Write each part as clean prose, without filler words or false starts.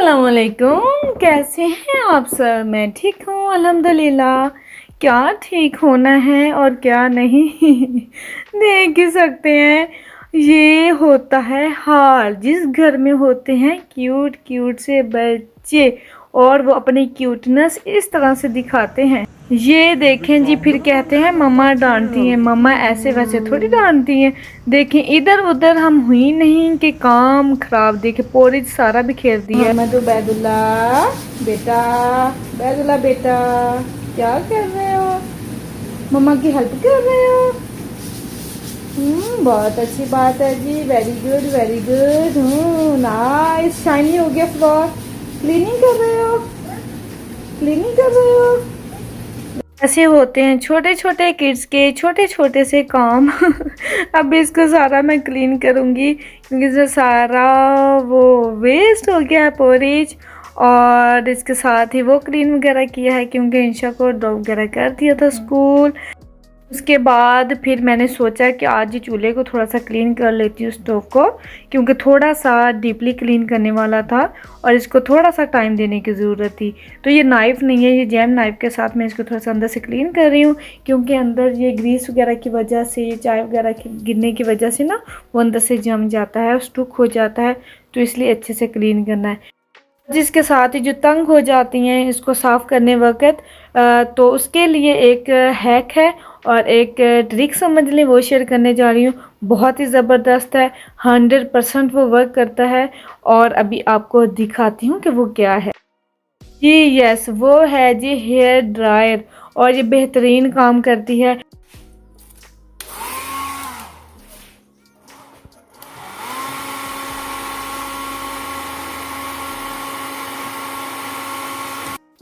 अस्सलामुअलैकुम, कैसे हैं आप सब। मैं ठीक हूँ अल्हम्दुलिल्लाह। क्या ठीक होना है और क्या नहीं देख ही सकते हैं। ये होता है हाल जिस घर में होते हैं क्यूट क्यूट से बच्चे और वो अपनी क्यूटनेस इस तरह से दिखाते हैं। ये देखें जी, फिर कहते हैं मम्मा डांटती हैं। मम्मा ऐसे वैसे थोड़ी डांटती हैं। देखें इधर उधर हम हुई नहीं कि काम खराब। देखे पोरिज सारा बिखेर दिया। मैं तो बैदुल्ला बेटा, बैदुल्ला बेटा क्या कर रहे हो? मम्मा की हेल्प कर रहे हो? बहुत अच्छी बात है जी। Very good very good. Nice. Shiny हो गया फ्लोर। क्लीनिंग कर रहे हो? क्लीनिंग कर रहे हो? ऐसे होते हैं छोटे छोटे किड्स के छोटे छोटे से काम अब इसको सारा मैं क्लीन करूँगी क्योंकि जो सारा वो वेस्ट हो गया है पोरीज। और इसके साथ ही वो क्लीन वगैरह किया है क्योंकि इंशा को ड्रॉप वगैरह कर दिया था स्कूल। उसके बाद फिर मैंने सोचा कि आज ही चूल्हे को थोड़ा सा क्लीन कर लेती हूँ, स्टोव को, क्योंकि थोड़ा सा डीपली क्लीन करने वाला था और इसको थोड़ा सा टाइम देने की ज़रूरत थी। तो ये नाइफ़ नहीं है, ये जैम नाइफ़ के साथ मैं इसको थोड़ा सा अंदर से क्लीन कर रही हूँ क्योंकि अंदर ये ग्रीस वगैरह की वजह से, ये चाय वगैरह की गिरने की वजह से ना वो अंदर से जम जाता है, स्टुक हो जाता है। तो इसलिए अच्छे से क्लीन करना है। जिसके साथ ही जो तंग हो जाती हैं इसको साफ़ करने वक्त, तो उसके लिए एक हैक है और एक ट्रिक समझ लें, वो शेयर करने जा रही हूँ। बहुत ही ज़बरदस्त है, 100% वो वर्क करता है और अभी आपको दिखाती हूँ कि वो क्या है। जी यस, वो है जी हेयर ड्रायर और ये बेहतरीन काम करती है।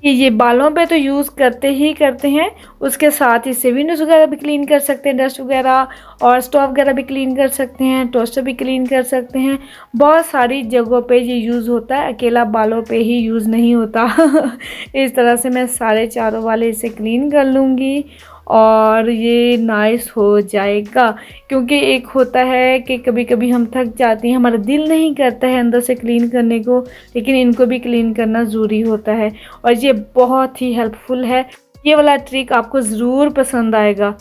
ये बालों पे तो यूज़ करते ही करते हैं, उसके साथ ही इससे विंडोज़ वगैरह भी क्लीन कर सकते हैं, डस्ट वगैरह, और स्टोव वगैरह भी क्लीन कर सकते हैं, टोस्टर भी क्लीन कर सकते हैं। बहुत सारी जगहों पे ये यूज़ होता है, अकेला बालों पे ही यूज़ नहीं होता इस तरह से मैं सारे चारों वाले इसे क्लीन कर लूँगी और ये नाइस हो जाएगा। क्योंकि एक होता है कि कभी कभी हम थक जाते हैं, हमारा दिल नहीं करता है अंदर से क्लीन करने को, लेकिन इनको भी क्लीन करना ज़रूरी होता है और ये बहुत ही हेल्पफुल है। ये वाला ट्रिक आपको ज़रूर पसंद आएगा,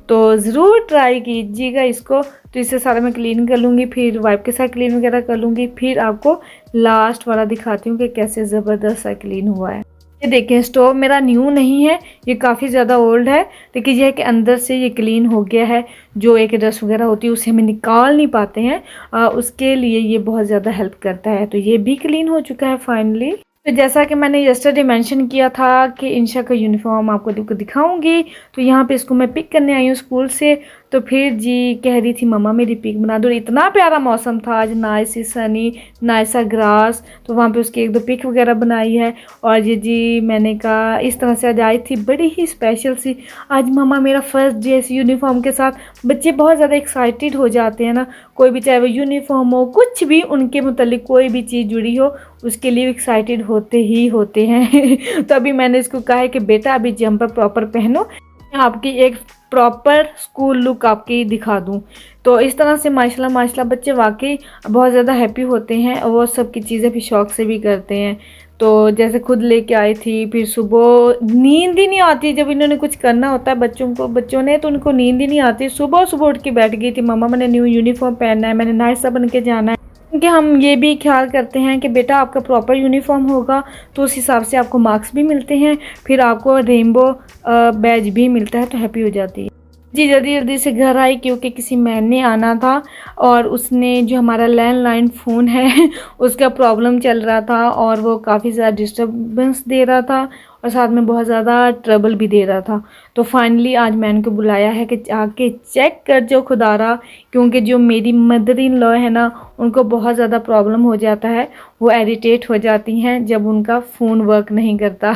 तो ज़रूर ट्राई कीजिएगा इसको। तो इसे सारा मैं क्लीन कर लूँगी, फिर वाइप के साथ क्लीन वगैरह कर लूँगी, फिर आपको लास्ट वाला दिखाती हूँ कि कैसे ज़बरदस्त सा क्लीन हुआ है। ये देखें, स्टोव मेरा न्यू नहीं है, ये काफ़ी ज़्यादा ओल्ड है, लेकिन यह है कि अंदर से ये क्लीन हो गया है। जो एक डस्ट वगैरह होती है उसे हमें निकाल नहीं पाते हैं, उसके लिए ये बहुत ज़्यादा हेल्प करता है। तो ये भी क्लीन हो चुका है फाइनली। तो जैसा कि मैंने यस्टरडे मेंशन किया था कि इंशा का यूनिफॉर्म आपको दिखाऊंगी, तो यहाँ पे इसको मैं पिक करने आई हूँ स्कूल से। तो फिर जी कह रही थी मम्मा मेरी पिक बना दो। इतना प्यारा मौसम था आज, नाइस सनी, नाइस सा ग्रास, तो वहाँ पे उसकी एक दो पिक वगैरह बनाई है। और ये जी मैंने कहा इस तरह से आज आई थी बड़ी ही स्पेशल सी। आज मम्मा मेरा फर्स्ट डे इस यूनिफॉर्म के साथ। बच्चे बहुत ज़्यादा एक्साइटेड हो जाते हैं ना, कोई भी, चाहे वो यूनिफॉर्म हो, कुछ भी उनके मुतालिक कोई भी चीज़ जुड़ी हो, उसके लिए एक्साइटेड होते ही होते हैं तो अभी मैंने इसको कहा है कि बेटा अभी जंपर प्रॉपर पहनो, आपकी एक प्रॉपर स्कूल लुक आपकी दिखा दूं। तो इस तरह से माशाल्लाह बच्चे वाकई बहुत ज़्यादा हैप्पी होते हैं और वो सब की चीज़ें भी शौक से भी करते हैं। तो जैसे खुद लेके आई थी, फिर सुबह नींद ही नहीं आती जब इन्होंने कुछ करना होता है बच्चों ने, तो उनको नींद ही नहीं आती। सुबह सुबह उठ के बैठ गई थी, मम्मा मैंने न्यू यूनिफॉर्म पहनना है, मैंने नाइस सा बन के जाना है। क्योंकि हम ये भी ख्याल करते हैं कि बेटा आपका प्रॉपर यूनिफॉर्म होगा तो उस हिसाब से आपको मार्क्स भी मिलते हैं, फिर आपको रेनबो बैज भी मिलता है, तो हैप्पी हो जाती है। जी जल्दी जल्दी से घर आई क्योंकि किसी मैन ने आना था और उसने जो हमारा लैंडलाइन फ़ोन है उसका प्रॉब्लम चल रहा था और वो काफ़ी ज़्यादा डिस्टर्बेंस दे रहा था और साथ में बहुत ज़्यादा ट्रबल भी दे रहा था। तो फाइनली आज मैंने को बुलाया है कि आके चेक कर जो खुदारा, क्योंकि जो मेरी मदर इन लॉ है ना, उनको बहुत ज़्यादा प्रॉब्लम हो जाता है, वो इरिटेट हो जाती हैं जब उनका फ़ोन वर्क नहीं करता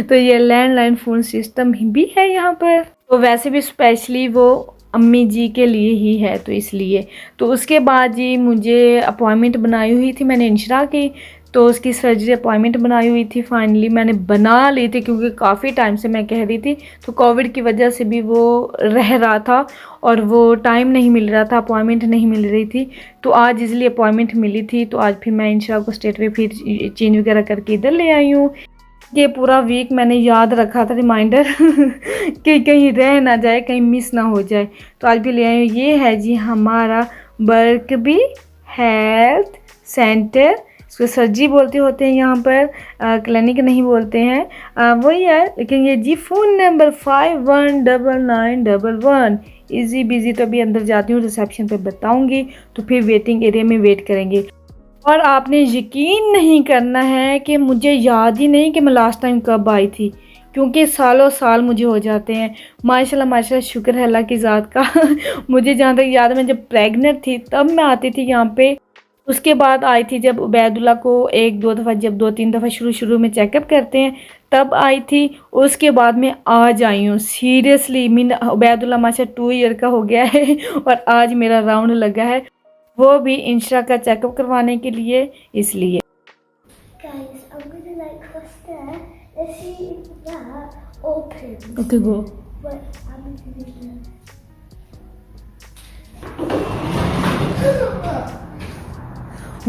तो ये लैंडलाइन फ़ोन सिस्टम भी है यहाँ पर। तो वैसे भी स्पेशली वो अम्मी जी के लिए ही है, तो इसलिए। तो उसके बाद जी मुझे अपॉइंटमेंट बनाई हुई थी मैंने इंशरा की, तो उसकी सर्जरी अपॉइंटमेंट बनाई हुई थी, फाइनली मैंने बना ली थी क्योंकि काफ़ी टाइम से मैं कह रही थी। तो कोविड की वजह से भी वो रह रहा था और वो टाइम नहीं मिल रहा था, अपॉइंटमेंट नहीं मिल रही थी। तो आज इज़िली अपॉइंटमेंट मिली थी, तो आज फिर मैं इंशाल्लाह को स्टेट वे फिर चेंज वगैरह करके इधर ले आई हूँ। ये पूरा वीक मैंने याद रखा था रिमाइंडर कि कहीं रह ना जाए, कहीं मिस ना हो जाए। तो आज भी ले आई हूँ। ये है जी हमारा बर्कबी हेल्थ सेंटर, इसको सर्जरी बोलते होते हैं यहाँ पर, क्लिनिक नहीं बोलते हैं, वही है। लेकिन ये जी फ़ोन नंबर 519911। Easy busy. तो अभी अंदर जाती हूँ, रिसेप्शन पे बताऊँगी, तो फिर वेटिंग एरिया में वेट करेंगे। और आपने यकीन नहीं करना है कि मुझे याद ही नहीं कि मैं लास्ट टाइम कब आई थी, क्योंकि सालों साल मुझे हो जाते हैं। माशाल्लाह माशाल्लाह, शुक्र है अल्लाह की ज़ात का। मुझे जहाँ तक याद है, मैं जब प्रेग्नेंट थी तब मैं आती थी यहाँ पे। उसके बाद आई थी जब उबैदुल्ला को 1-2 दफ़ा, जब 2-3 दफ़ा शुरू में चेकअप करते हैं तब आई थी। उसके बाद मैं आज आई हूँ सीरियसली। मीन उबैदुल्ला माशाल्लाह 2 ईयर का हो गया है और आज मेरा राउंड लगा है, वो भी इंशा का चेकअप करवाने के लिए, इसलिए। Guys, I'm gonna like cross there. Let's see if that opens. Okay go. But I'm gonna do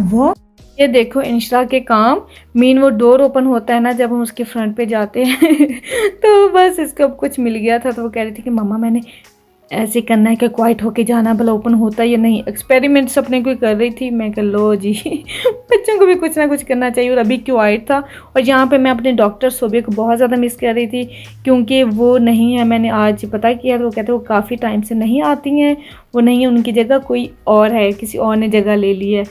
वो ये देखो इंशा के काम। मीन वो डोर ओपन होता है ना जब हम उसके फ्रंट पे जाते हैं तो बस इसको अब कुछ मिल गया था, तो वो कह रही थी कि मम्मा मैंने ऐसे करना है कि क्वाइट होके जाना, भला ओपन होता है या नहीं। एक्सपेरिमेंट्स अपने कोई कर रही थी। मैं कह लो जी बच्चों को भी कुछ ना कुछ करना चाहिए। और अभी क्वाइट था। और यहाँ पे मैं अपने डॉक्टर सोबिया को बहुत ज़्यादा मिस कर रही थी, क्योंकि वो नहीं है। मैंने आज पता किया तो वो कहते हैं वो काफ़ी टाइम से नहीं आती हैं, वो नहीं है, उनकी जगह कोई और है, किसी और ने जगह ले ली है।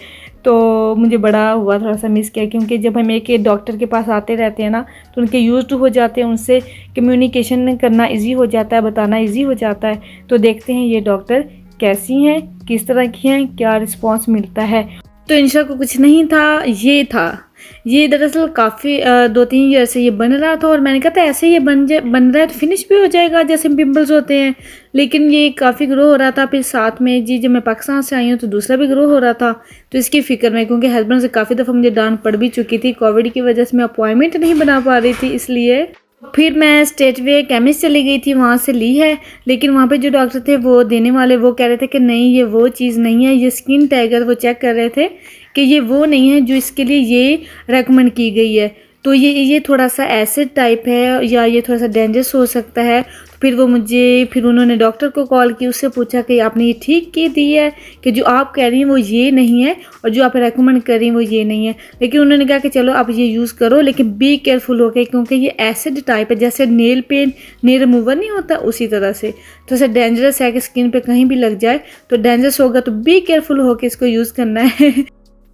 तो मुझे बड़ा हुआ, थोड़ा सा मिस किया, क्योंकि जब हम एक डॉक्टर के पास आते रहते हैं ना तो उनके यूज्ड हो जाते हैं, उनसे कम्युनिकेशन करना इजी हो जाता है, बताना इजी हो जाता है। तो देखते हैं ये डॉक्टर कैसी हैं, किस तरह की हैं, क्या रिस्पांस मिलता है। तो इंशा को कुछ नहीं था, ये था। ये दरअसल काफ़ी 2-3 ईयर से ये बन रहा था और मैंने कहा था ऐसे ये बन रहा है तो फिनिश भी हो जाएगा जैसे पिंपल्स होते हैं। लेकिन ये काफ़ी ग्रो हो रहा था। फिर साथ में जी जब मैं पाकिस्तान से आई हूँ तो दूसरा भी ग्रो हो रहा था। तो इसकी फ़िक्र में, क्योंकि हस्बैंड से काफ़ी दफ़ा मुझे डांट पड़ भी चुकी थी, कोविड की वजह से मैं अपॉइंटमेंट नहीं बना पा रही थी, इसलिए फिर मैं स्टेट वे केमिस्ट चली गई थी, वहाँ से ली है। लेकिन वहाँ पे जो डॉक्टर थे वो देने वाले, वो कह रहे थे कि नहीं ये वो चीज़ नहीं है, ये स्किन टैगर वो चेक कर रहे थे कि ये वो नहीं है जो इसके लिए ये रेकमेंड की गई है। तो ये थोड़ा सा एसिड टाइप है या ये थोड़ा सा डेंजरस हो सकता है। फिर उन्होंने डॉक्टर को कॉल की, उससे पूछा कि आपने ये ठीक की दी है कि जो आप कह रही हैं वो ये नहीं है और जो आप रेकमेंड कर रही हैं वो ये नहीं है। लेकिन उन्होंने कहा कि चलो आप ये यूज़ करो, लेकिन बी केयरफुल होके, क्योंकि ये एसिड टाइप है, जैसे नेल पेंट नेल रिमूवर नहीं होता उसी तरह से। तो ऐसा डेंजरस है कि स्किन पे कहीं भी लग जाए तो डेंजरस होगा, तो बी केयरफुल होके इसको यूज़ करना है।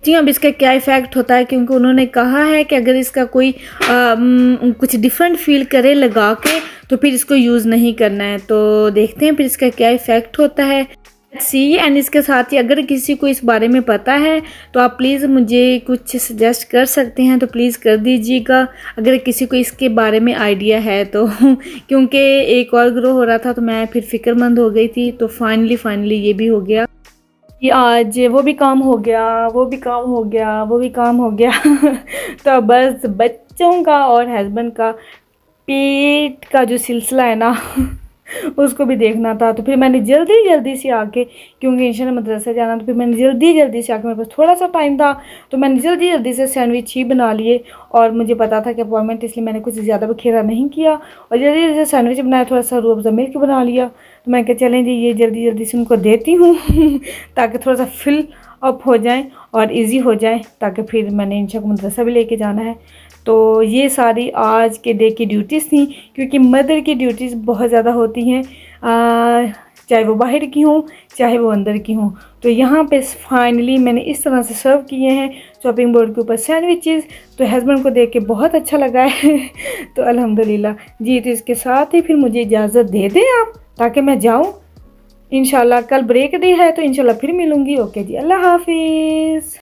जी अब इसका क्या इफ़ेक्ट होता है, क्योंकि उन्होंने कहा है कि अगर इसका कोई कुछ डिफरेंट फील करे लगा के तो फिर इसको यूज़ नहीं करना है। तो देखते हैं फिर इसका क्या इफ़ेक्ट होता है। सी एंड इसके साथ ही अगर किसी को इस बारे में पता है तो आप प्लीज़ मुझे कुछ सजेस्ट कर सकते हैं, तो प्लीज़ कर दीजिएगा अगर किसी को इसके बारे में आइडिया है तो क्योंकि एक और ग्रो हो रहा था तो मैं फिर फ़िक्रमंद हो गई थी। तो फाइनली ये भी हो गया। ये आज वो भी काम हो गया, वो भी काम हो गया, वो भी काम हो गया तो बस बच्चों का और हस्बैंड का पेट का जो सिलसिला है ना उसको भी देखना था। तो फिर मैंने जल्दी से आके, क्योंकि इंशा ने मदरसा जाना, तो फिर मैंने जल्दी से आके, मेरे पास थोड़ा सा टाइम था तो मैंने जल्दी से सैंडविच ही बना लिए। और मुझे पता था कि अपॉइंटमेंट, इसलिए मैंने कुछ ज़्यादा बखेरा नहीं किया और जल्दी से सैंडविच बनाया, थोड़ा सा रूह अफ़ज़ा मिल्क बना लिया। तो मैं कहा चलें जी ये जल्दी से उनको देती हूँ ताकि थोड़ा सा फिल अप हो जाए और इजी हो जाए, ताकि फिर मैंने इंशा को मदरसा भी लेके जाना है। तो ये सारी आज के डे की ड्यूटीज़ थी, क्योंकि मदर की ड्यूटीज़ बहुत ज़्यादा होती हैं, चाहे वो बाहर की हों चाहे वो अंदर की हों। तो यहाँ पे फाइनली मैंने इस तरह से सर्व किए हैं चॉपिंग बोर्ड के ऊपर सैंडविचेस। तो हस्बैंड को देख के बहुत अच्छा लगा है तो अल्हम्दुलिल्लाह जी। तो इसके साथ ही फिर मुझे इजाज़त दे दें आप, ताकि मैं जाऊँ। इंशाल्लाह कल ब्रेक डे है तो इंशाल्लाह फिर मिलूँगी। ओके जी, अल्लाह हाफिज़।